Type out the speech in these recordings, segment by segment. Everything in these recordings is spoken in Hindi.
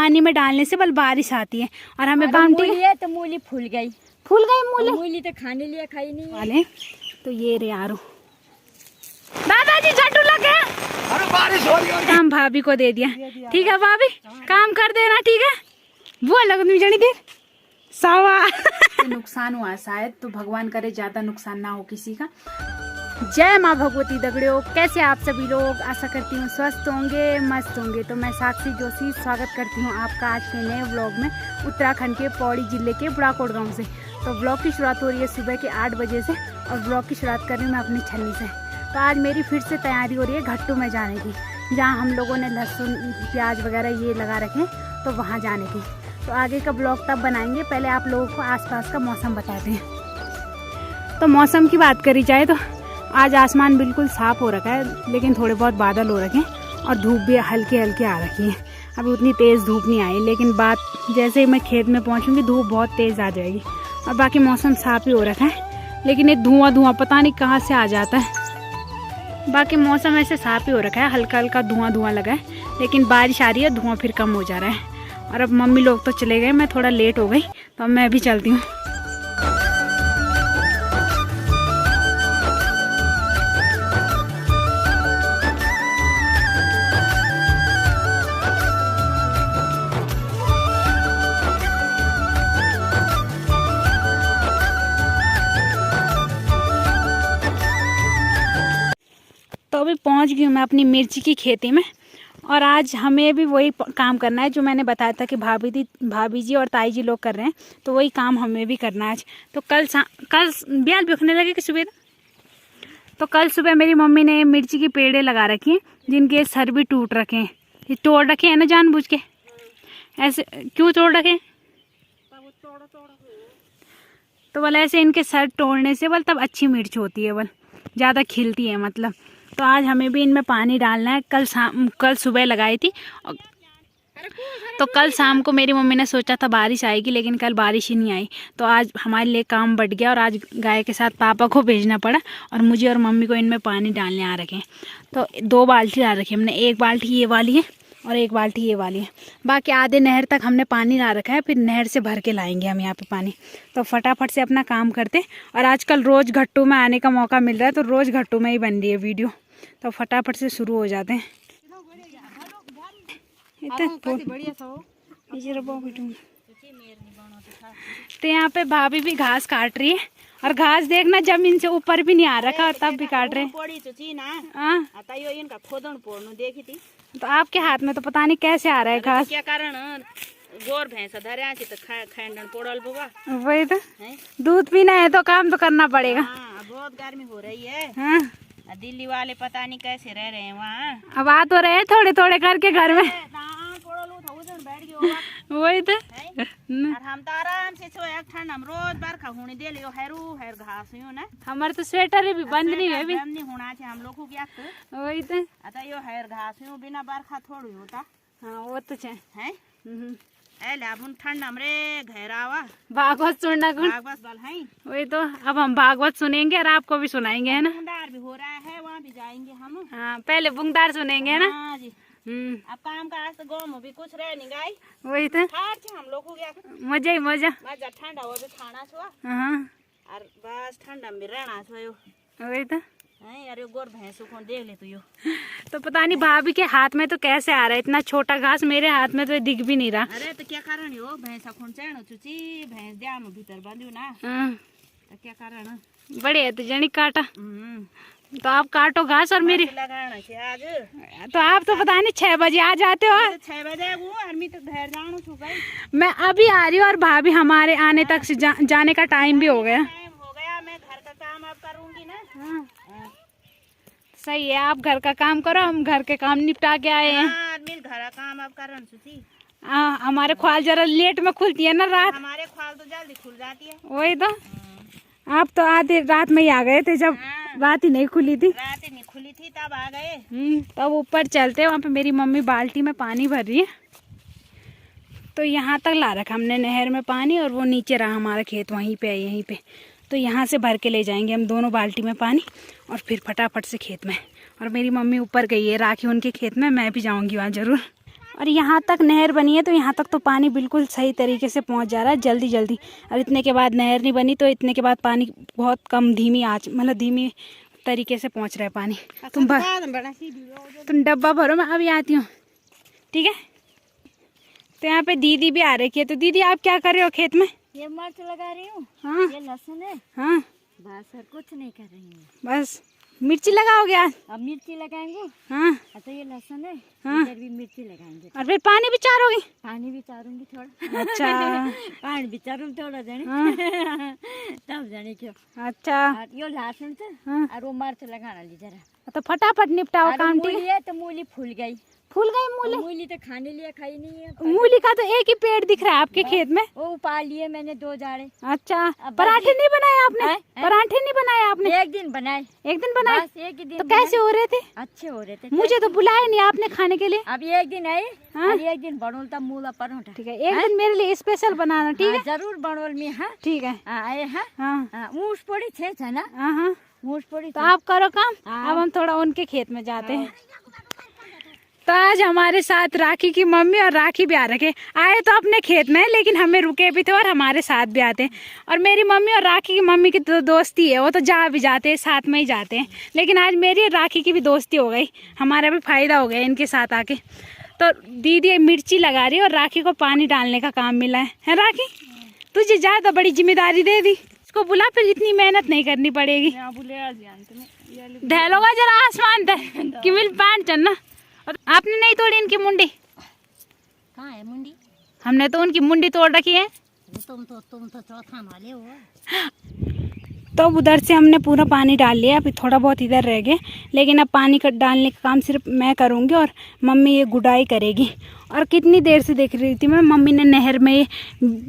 पानी में डालने से बल बारिश आती है। और हमें बाउंड्री है तो मूली फूल गई मूली तो खाने लिए खाई नहीं वाले। तो ये रे यारो दादाजी झटू लगे, अरे बारिश हो रही है। काम भाभी को दे दिया। ठीक है भाभी, काम कर देना। ठीक है, वो लग जनी देर सावा नुकसान हुआ शायद, तो भगवान करे ज्यादा नुकसान ना हो किसी का। जय माँ भगवती दगड़ियों, कैसे आप सभी लोग? आशा करती हूँ स्वस्थ होंगे, मस्त होंगे। तो मैं साक्षी जोशी स्वागत करती हूँ आपका आज के नए व्लॉग में, उत्तराखंड के पौड़ी जिले के बुढ़ाकोट गांव से। तो व्लॉग की शुरुआत हो रही है सुबह के 8 बजे से, और व्लॉग की शुरुआत कर रही हूँ मैं अपनी छन्नी से। तो आज मेरी फिर से तैयारी हो रही है घट्टू में जाने की, जहाँ हम लोगों ने लहसुन प्याज वगैरह ये लगा रखे, तो वहाँ जाने की। तो आगे का ब्लॉग तब बनाएंगे, पहले आप लोगों को आसपास का मौसम बताते हैं। तो मौसम की बात करी जाए तो आज आसमान बिल्कुल साफ हो रखा है, लेकिन थोड़े बहुत बादल हो रखे हैं और धूप भी हल्की हल्की आ रखी है। अभी उतनी तेज़ धूप नहीं आई, लेकिन बात जैसे ही मैं खेत में पहुंचूंगी धूप बहुत तेज़ आ जाएगी। और बाकी मौसम साफ ही हो रखा है, लेकिन ये धुआं पता नहीं कहाँ से आ जाता है। बाकी मौसम ऐसे साफ ही हो रखा है, हल्का हल्का धुआं लगा है, लेकिन बारिश आ रही है, धुआं फिर कम हो जा रहा है। और अब मम्मी लोग तो चले गए, मैं थोड़ा लेट हो गई, तो अब मैं भी चलती हूँ। तो अभी पहुँच गई हूँ मैं अपनी मिर्ची की खेती में, और आज हमें भी वही काम करना है जो मैंने बताया था कि भाभी जी और ताई जी लोग कर रहे हैं, तो वही काम हमें भी करना है आज। तो कल ब्याल बिखने लगे कि सुबह, तो कल सुबह मेरी मम्मी ने मिर्ची की पेड़े लगा रखी हैं, जिनके सर भी टूट रखे हैं। ये तोड़ रखे हैं ना जानबूझ के, ऐसे क्यों तोड़ रखे हैं? तो बोले ऐसे इनके सर तोड़ने से बल तब अच्छी मिर्च होती है, बल ज़्यादा खिलती है मतलब। तो आज हमें भी इनमें पानी डालना है। कल सुबह लगाई थी, तो कल शाम को मेरी मम्मी ने सोचा था बारिश आएगी, लेकिन कल बारिश ही नहीं आई। तो आज हमारे लिए काम बढ़ गया, और आज गाय के साथ पापा को भेजना पड़ा, और मुझे और मम्मी को इनमें पानी डालने आ रखे हैं। तो 2 बाल्टी ला रखी है हमने, 1 बाल्टी ये वाली है और 1 बाल्टी ये वाली है। बाकी आधे नहर तक हमने पानी ला रखा है, फिर नहर से भर के लाएंगे हम यहाँ पे पानी। तो फटाफट से अपना काम करते। और आजकल रोज़ घट्टू में आने का मौका मिल रहा है, तो रोज़ घट्टू में ही बन रही है वीडियो, तो फटाफट से शुरू हो जाते हैं। तो यहाँ पे भाभी भी घास काट रही है, और घास देखना जमीन से ऊपर भी नहीं आ रखा, और तब भी काट रहे हैं। तो आपके हाथ में तो पता नहीं कैसे आ रहा है घास, क्या कारण गोर भैंस धरे तो खैंडन पोड़ल बुआ। वही तो, दूध पीना है तो काम तो करना पड़ेगा। बहुत गर्मी हो रही है। हाँ, दिल्ली वाले पता नहीं कैसे रह रहे हैं वहाँ। अब आ तो रहे थोड़े थोड़े करके घर में, वही तो। हम तो आराम से ठंड हम रोज बरखा होने दे लियो, हैर घास ना हमारे तो स्वेटर भी बंद नहीं है, नहीं होना चाहिए हम लोगों की। वही तो, अतः यो हैर घास बिना बरखा थोड़ी होता। हाँ वो तो है। ठंड हमरे घेरावा भागवत सुनना भागवत बल है। वही तो, अब हम भागवत सुनेंगे और आपको भी सुनाएंगे, है ना। बुंगदार भी हो रहा है, वहाँ भी जाएंगे हम। हाँ, पहले बुंगदार सुनेंगे, है ना। हाँ जी। अब काम का आज तो गाँव में भी कुछ रह नहीं गई। वही तो, हम लोगों को मजा ही मजा। ठंडा हुआ भी खाना छुआ, हाँ और बस ठंडा में रहना छुआ। वही तो, अरे गोर भैंसों को देख ले तो यो। तो पता नहीं भाभी के हाथ में तो कैसे आ रहा है इतना छोटा घास, मेरे हाथ में तो दिख भी नहीं रहा। अरे तो क्या कारण हो भैंसा खून चढ़ो चुची, भैंस द्या में भीतर बंधु ना। तो क्या कारण बड़े है तो जनी काटा। तो आप काटो घास और मेरी लगाना छे आज। तो आप तो पता नहीं 6 बजे आ जाते हो। 6 बजे वो आदमी तो घर जानो छु भाई। मैं अभी आ रही हूँ, और भाभी हमारे आने तक से जाने का टाइम भी हो गया। मैं घर का काम अब करूंगी ना। सही है, आप घर का काम करो, हम घर के काम निपटा के आए हैं। आदमी घर का काम अब करन सुची। हमारे ख्वाल जरा लेट में खुलती है ना रात, हमारे ख्वाल तो जल्दी खुल जाती है। वही तो, आप तो आधे रात में ही आ गए थे, जब रात ही नहीं खुली थी। रात ही नहीं खुली थी तब आ गए। तब ऊपर चलते, वहाँ पे मेरी मम्मी बाल्टी में पानी भर रही है। तो यहाँ तक ला रखा हमने नहर में पानी, और वो नीचे रहा हमारा खेत वहीं पे है, यहीं पे। तो यहाँ से भर के ले जाएंगे हम दोनों बाल्टी में पानी, और फिर फटाफट से खेत में। और मेरी मम्मी ऊपर गई है राखी उनके खेत में, मैं भी जाऊँगी वहाँ ज़रूर। और यहाँ तक नहर बनी है तो यहाँ तक तो पानी बिल्कुल सही तरीके से पहुँच जा रहा है जल्दी जल्दी। और इतने के बाद नहर नहीं बनी तो इतने के बाद पानी बहुत कम धीमी आँच मतलब धीमी तरीके से पहुँच रहा है पानी। तुम डब्बा भरो, मैं अभी आती हूँ, ठीक है। तो यहाँ पे दीदी भी आ रखी है। तो दीदी आप क्या कर रहे हो खेत में? ये मिर्च लगा रही हूँ। हाँ ये लहसुन है। हाँ बस और कुछ नहीं कर रही हूँ। बस मिर्ची लगाओगे आज? अब मिर्ची लगाएंगे। हाँ तो ये लहसुन है। हाँ। इधर भी मिर्ची लगाएंगे। और फिर पानी भी चारोगे? पानी भी चारूंगी थोड़ा। अच्छा पानी भी चारूंगी थोड़ा जाने। हाँ। तब जाने क्यों। अच्छा और यो लहसुन से हाँ। और वो मिर्च लगाना ली जरा। तो फटाफट निपटाओ और काम, ठीक मूली है। है तो मूली फूल गई। फूल गई मूली? मूली तो खाने लिए खाई नहीं है। मूली का तो एक ही पेड़ दिख रहा है आपके खेत में। वो पा लिए मैंने 2 जाड़े। अच्छा, अब पराठे नहीं बनाए आपने? हैं? पराठे नहीं बनाए आपने? एक दिन बनाए। एक दिन बनाए? बस एक ही दिन तो कैसे हो रहे थे? अच्छे हो रहे थे। मुझे तो बुलाया नहीं आपने खाने के लिए। अब एक दिन आए। हाँ? और एक दिन बनोलता मूला परोठा। ठीक है, एक दिन मेरे लिए स्पेशल बनाना, ठीक है। जरूर बनोल में। हाँ ठीक है। आए हैं। हाँ मूस पड़ी छे ना। हाँ हाँ। मूस पड़ी तो आप करो काम, हाँ। अब हम थोड़ा उनके खेत में जाते हैं। तो आज हमारे साथ राखी की मम्मी और राखी भी आ रखे। आए तो अपने खेत में, लेकिन हमें रुके भी थे और हमारे साथ भी आते हैं। और मेरी मम्मी और राखी की मम्मी की तो दोस्ती है, वो तो जहाँ भी जाते हैं साथ में ही जाते हैं। लेकिन आज मेरी और राखी की भी दोस्ती हो गई, हमारा भी फायदा हो गया इनके साथ आके। तो दीदी मिर्ची लगा रही है और राखी को पानी डालने का काम मिला है राखी? तुझे ज़्यादा बड़ी जिम्मेदारी दे दी। इसको बुला, फिर इतनी मेहनत नहीं करनी पड़ेगी। ढहलोगा जरा आसमान तक कि मिल पैंट चलना। और आपने नहीं तोड़ी इनकी मुंडी? कहाँ है मुंडी? हमने तो उनकी मुंडी तोड़ रखी है। तुम तो चौथा माले हो। तो उधर से हमने पूरा पानी डाल लिया, अभी थोड़ा बहुत इधर रह गए। लेकिन अब पानी का डालने का काम सिर्फ मैं करूँगी और मम्मी ये गुडाई करेगी। और कितनी देर से देख रही थी मैं, मम्मी ने नहर में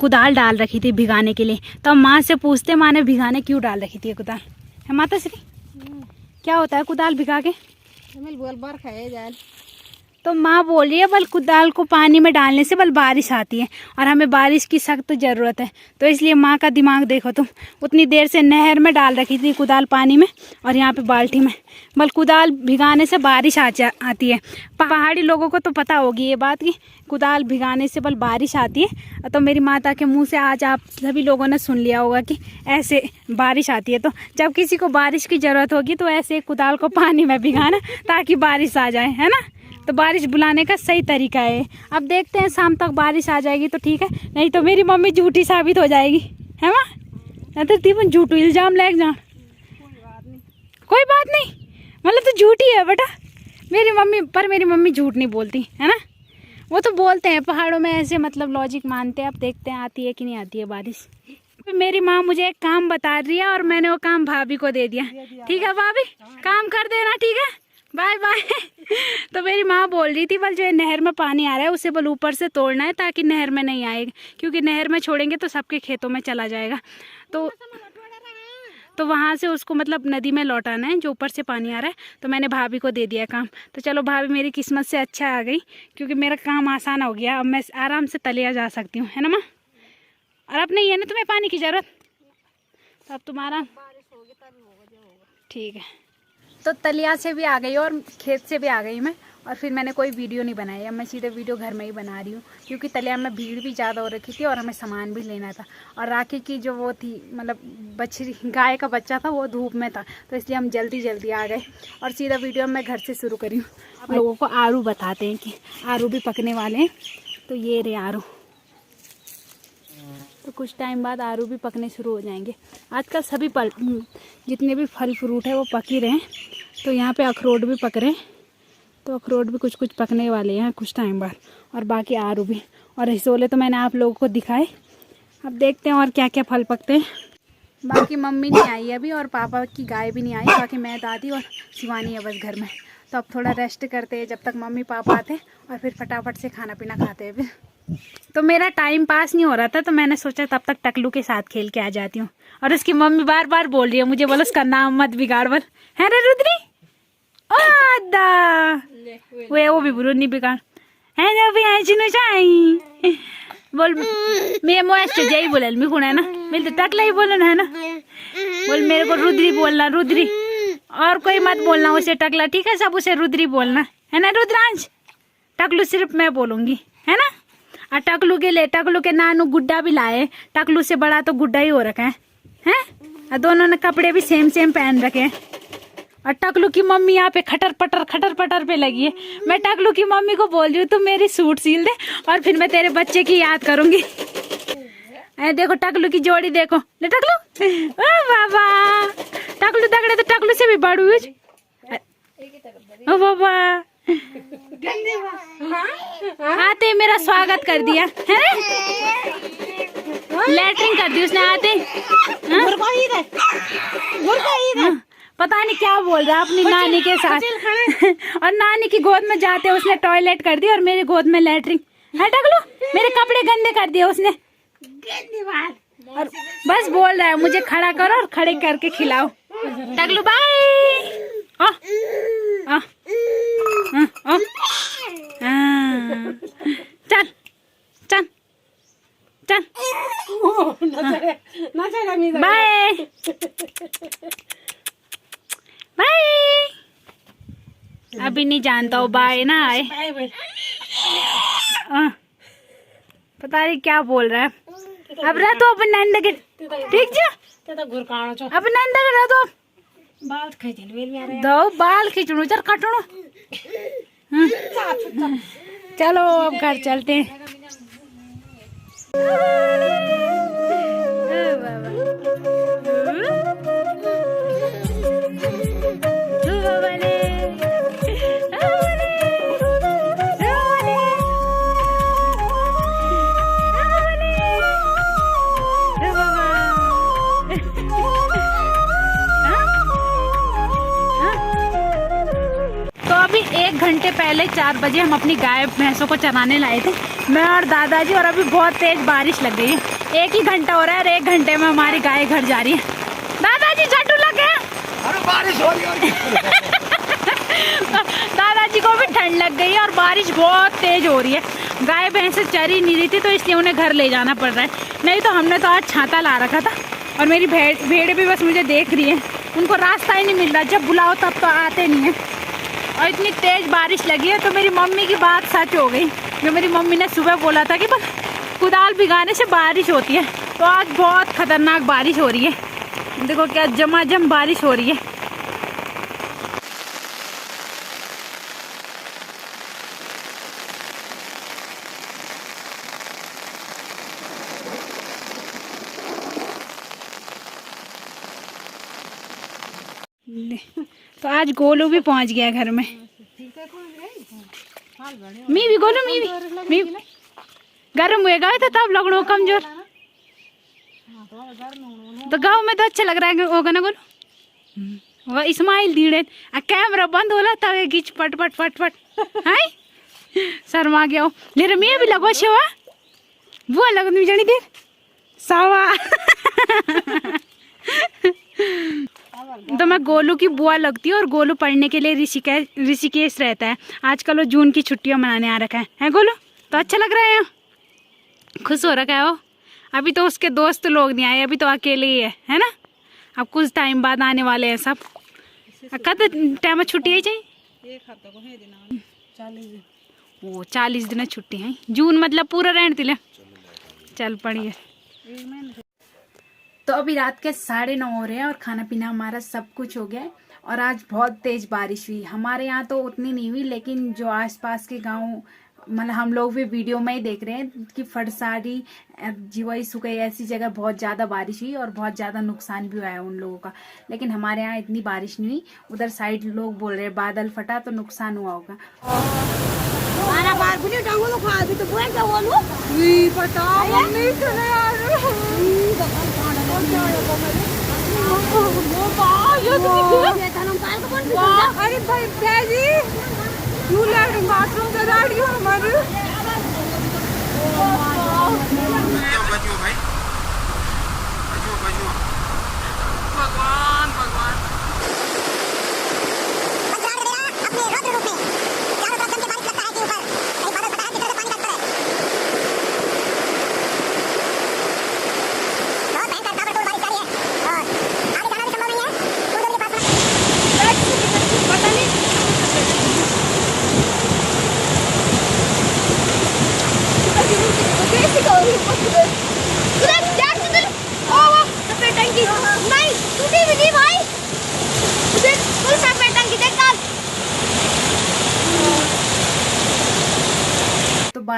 कुदाल डाल रखी थी भिगाने के लिए। तो माँ से पूछते, माँ ने भिगाने क्यों डाल रखी थी ये कुदाल? है माता श्री, क्या होता है कुदाल भिगा के? तो माँ बोल रही है बल कुदाल को पानी में डालने से बल बारिश आती है और हमें बारिश की सख्त ज़रूरत है। तो इसलिए माँ का दिमाग देखो तुम, उतनी देर से नहर में डाल रखी थी कुदाल पानी में और यहाँ पे बाल्टी में। बल कुदाल भिगाने से बारिश आती है। पहाड़ी लोगों को तो पता होगी ये बात कि कुदाल भिगाने से बल बारिश आती है। तो मेरी माता के मुँह से आज आप सभी लोगों ने सुन लिया होगा कि ऐसे बारिश आती है। तो जब किसी को बारिश की ज़रूरत होगी तो ऐसे कुदाल को पानी में भिगाना ताकि बारिश आ जाए, है ना। तो बारिश बुलाने का सही तरीका है। अब देखते हैं शाम तक बारिश आ जाएगी तो ठीक है, नहीं तो मेरी मम्मी झूठी साबित हो जाएगी, है माँ? नहीं तो तीन झूठू इल्जाम लग जा। कोई बात नहीं, मतलब तो झूठी है बेटा मेरी मम्मी, पर मेरी मम्मी झूठ नहीं बोलती, है ना। वो तो बोलते हैं पहाड़ों में ऐसे, मतलब लॉजिक मानते हैं। अब देखते हैं आती है कि नहीं आती है बारिश। मेरी माँ मुझे एक काम बता रही है और मैंने वो काम भाभी को दे दिया। ठीक है भाभी, काम कर देना, ठीक है, बाय बाय। तो मेरी माँ बोल रही थी बल जो नहर में पानी आ रहा है उसे बल ऊपर से तोड़ना है ताकि नहर में नहीं आएगा, क्योंकि नहर में छोड़ेंगे तो सबके खेतों में चला जाएगा। तो वहाँ से उसको मतलब नदी में लौटाना है जो ऊपर से पानी आ रहा है। तो मैंने भाभी को दे दिया काम। तो चलो भाभी मेरी किस्मत से अच्छा आ गई, क्योंकि मेरा काम आसान हो गया। अब मैं आराम से तलिया जा सकती हूँ, है ना माँ। और अब नहीं है ना तुम्हें पानी की ज़रूरत, तो अब तुम्हारा ठीक है। तो तलिया से भी आ गई और खेत से भी आ गई मैं, और फिर मैंने कोई वीडियो नहीं बनाई। अब मैं सीधे वीडियो घर में ही बना रही हूँ, क्योंकि तलिया में भीड़ भी ज़्यादा हो रखी थी और हमें सामान भी लेना था। और राखी की जो वो थी मतलब बछड़ी गाय का बच्चा था वो धूप में था, तो इसलिए हम जल्दी आ गए और सीधा वीडियो मैं घर से शुरू करी हूँ। आप लोगों को आरू बताते हैं कि आरू भी पकने वाले हैं। तो ये रहे आरू, तो कुछ टाइम बाद आरू भी पकने शुरू हो जाएंगे। आजकल सभी जितने भी फल फ्रूट है वो पक ही रहे हैं। तो यहाँ पे अखरोट भी पक रहे हैं, तो अखरोट भी कुछ पकने वाले हैं कुछ टाइम बाद, और बाकी आरू भी। और हिसोले तो मैंने आप लोगों को दिखाए, अब देखते हैं और क्या क्या फल पकते हैं। बाकी मम्मी नहीं आई अभी और पापा की गाय भी नहीं आई, बाकी मैं, दादी और शिवानी है बस घर में। तो अब थोड़ा रेस्ट करते हैं जब तक मम्मी पापा आते और फिर फटाफट से खाना पीना खाते हैं। फिर तो मेरा टाइम पास नहीं हो रहा था, तो मैंने सोचा तब तक टकलू के साथ खेल के आ जाती हूँ। और उसकी मम्मी बार बार बोल रही है मुझे, बोलो उसका नाम मत बिगाड़ बोल, है रे रुद्री वे वो भी बुरो नहीं बिगाड़ है ना भी आई चिनो चाई बोल मैं मोएस्ट जय बोलल मी कोण है ना, मैं तो टकला ही बोलना है ना। बोल मेरे को रुद्री बोलना, रुद्री, और कोई मत बोलना उसे टकला, ठीक है, सब उसे रुद्री बोलना, है ना रुद्रांश। टकलू सिर्फ मैं बोलूंगी, है ना। और टकलू के लिए टकलू के नानू गुड्डा भी लाए, टकलू से बड़ा तो गुड्डा ही हो रखा है। और दोनों ने कपड़े भी सेम सेम पहन रखे हैं। और टकलू की मम्मी यहाँ पे खटर पटर पे लगी है। मैं टकलू की मम्मी को बोल रही हूँ तुम मेरी सूट सील दे और फिर मैं तेरे बच्चे की याद करूंगी। देखो टकलू की जोड़ी देखो, ले टकलू, ओ बाबा टकलू तगड़े तो टकलू से भी बड़ू। ओ बाबा आते मेरा स्वागत कर दिया है, लेटरिंग कर दी उसने आते। पता नहीं क्या बोल रहा अपनी नानी के साथ और नानी की गोद में जाते उसने टॉयलेट कर दी और मेरी गोद में लेटरिंग है। टकलू मेरे कपड़े गंदे कर दिए उसने और बस बोल रहा है मुझे खड़ा करो और खड़े करके खिलाओ। टकलू बाय। चल चल चल बाय बाय। अभी नहीं जानता हूँ बाय ना आए, पता नहीं क्या बोल रहा है। अब रह तो अपन नंद के ठीक जा अब नंद के रह तो दो बाल खींचू चल कटू। चलो अब घर चलते हैं। एक घंटे पहले 4 बजे हम अपनी गाय भैंसों को चराने लाए थे, मैं और दादाजी, और अभी बहुत तेज बारिश लग गई है। 1 ही घंटा हो रहा है और 1 घंटे में हमारी गाय घर जा रही है। दादाजी झटू लगे, अरे बारिश हो रही है। दादाजी को भी ठंड लग गई है और बारिश बहुत तेज हो रही है। गाय भैंसे चरी नहीं रही थी तो इसलिए उन्हें घर ले जाना पड़ रहा है, नहीं तो हमने तो आज छाता ला रखा था। और मेरी भेड़ भी बस मुझे देख रही है, उनको रास्ता ही नहीं मिल रहा, जब बुलाओ तब तो आते नहीं है। और इतनी तेज बारिश लगी है तो मेरी मम्मी की बात सच हो गई, जो मेरी मम्मी ने सुबह बोला था कि बस कुदाल भिगाने से बारिश होती है, तो आज बहुत खतरनाक बारिश हो रही है। देखो क्या जमाजम बारिश हो रही है। तो आज गोलू भी पहुंच गया घर में। मी भी गोलू मी गर्म हुए गए थे तब लगड़ो कमजोर, तो गाँव में तो अच्छा लग रहा है होगा ना गोलू। इस्माइल धीरे कैमरा बंद होला तब खींच पट पट पट पट हाय शर्मा गया हो। ले रे मैं भी लगो शेवा वो लग नहीं जानी देर सावा। तो मैं गोलू की बुआ लगती हूँ और गोलू पढ़ने के लिए ऋषिकेश रहता है। आजकल वो जून की छुट्टियां मनाने आ रखा है गोलू, तो अच्छा लग रहा है यहाँ, खुश हो रखा है वो। अभी तो उसके दोस्त लोग नहीं आए, अभी तो अकेले ही है ना। अब कुछ टाइम बाद आने वाले हैं सब। कद टाइम छुट्टी है चाहिए 40 दिन छुट्टी है। जून मतलब पूरा रहने दिले चल पड़ी है। तो अभी रात के 9:30 हो रहे हैं और खाना पीना हमारा सब कुछ हो गया है। और आज बहुत तेज बारिश हुई हमारे यहाँ, तो उतनी नहीं हुई, लेकिन जो आसपास के गांव मतलब हम लोग भी वीडियो में ही देख रहे हैं कि फटसारी जिवई सुकई ऐसी जगह बहुत ज़्यादा बारिश हुई और बहुत ज़्यादा नुकसान भी हुआ है उन लोगों का। लेकिन हमारे यहाँ इतनी बारिश नहीं हुई। उधर साइड लोग बोल रहे हैं बादल फटा तो नुकसान हुआ होगा। भगवान भगवान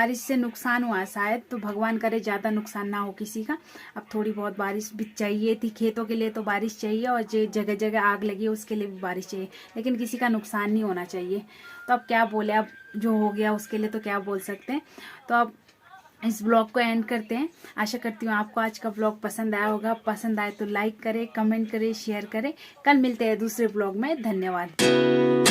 बारिश से नुकसान हुआ शायद, तो भगवान करे ज़्यादा नुकसान ना हो किसी का। अब थोड़ी बहुत बारिश भी चाहिए थी, खेतों के लिए तो बारिश चाहिए, और जो जगह जगह आग लगी है उसके लिए भी बारिश चाहिए, लेकिन किसी का नुकसान नहीं होना चाहिए। तो अब क्या बोले, अब जो हो गया उसके लिए तो क्या बोल सकते हैं। तो अब इस ब्लॉग को एंड करते हैं। आशा करती हूँ आपको आज का ब्लॉग पसंद आया होगा। पसंद आए तो लाइक करें, कमेंट करें, शेयर करें। कल मिलते हैं दूसरे ब्लॉग में। धन्यवाद।